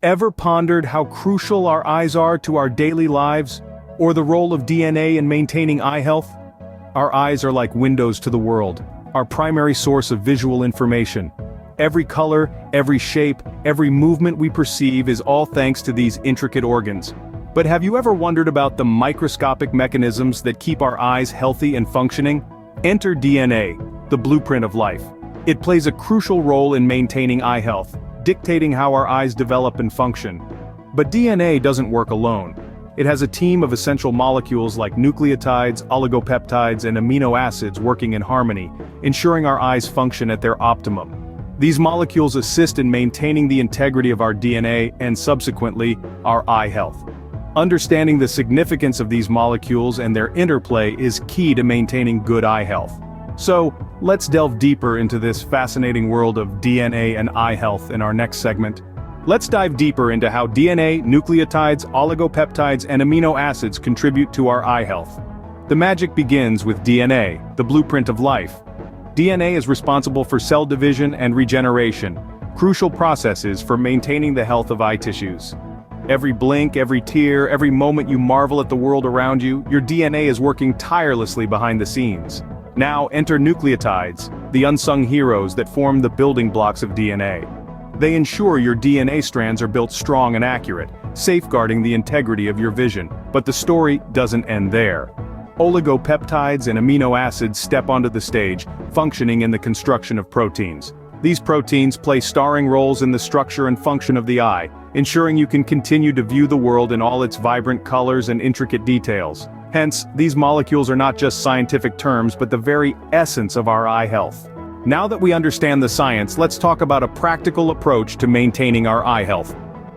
Ever pondered how crucial our eyes are to our daily lives, or the role of DNA in maintaining eye health? Our eyes are like windows to the world, our primary source of visual information. Every color, every shape, every movement we perceive is all thanks to these intricate organs. But have you ever wondered about the microscopic mechanisms that keep our eyes healthy and functioning? Enter DNA, the blueprint of life. It plays a crucial role in maintaining eye health, dictating how our eyes develop and function. But DNA doesn't work alone. It has a team of essential molecules like nucleotides, oligopeptides, and amino acids working in harmony, ensuring our eyes function at their optimum. These molecules assist in maintaining the integrity of our DNA and subsequently, our eye health. Understanding the significance of these molecules and their interplay is key to maintaining good eye health. So, let's delve deeper into this fascinating world of DNA and eye health in our next segment. Let's dive deeper into how DNA, nucleotides, oligopeptides, and amino acids contribute to our eye health. The magic begins with DNA, the blueprint of life. DNA is responsible for cell division and regeneration, crucial processes for maintaining the health of eye tissues. Every blink, every tear, every moment you marvel at the world around you, your DNA is working tirelessly behind the scenes. Now enter nucleotides, the unsung heroes that form the building blocks of DNA. They ensure your DNA strands are built strong and accurate, safeguarding the integrity of your vision. But the story doesn't end there. Oligopeptides and amino acids step onto the stage, functioning in the construction of proteins. These proteins play starring roles in the structure and function of the eye, ensuring you can continue to view the world in all its vibrant colors and intricate details. Hence, these molecules are not just scientific terms but the very essence of our eye health. Now that we understand the science, let's talk about a practical approach to maintaining our eye health.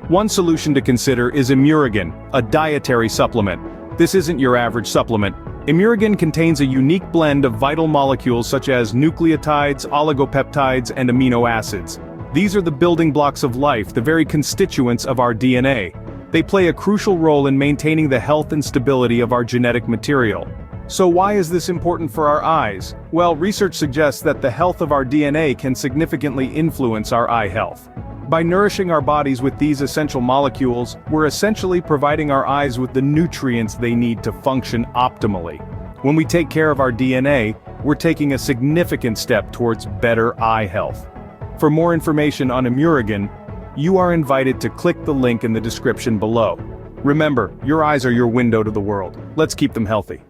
One solution to consider is Imurigan, a dietary supplement. This isn't your average supplement. Imurigan contains a unique blend of vital molecules such as nucleotides, oligopeptides, and amino acids. These are the building blocks of life, the very constituents of our DNA. They play a crucial role in maintaining the health and stability of our genetic material. So why is this important for our eyes? Well, research suggests that the health of our DNA can significantly influence our eye health. By nourishing our bodies with these essential molecules, we're essentially providing our eyes with the nutrients they need to function optimally. When we take care of our DNA, we're taking a significant step towards better eye health. For more information on Imurigan, you are invited to click the link in the description below. Remember, your eyes are your window to the world. Let's keep them healthy.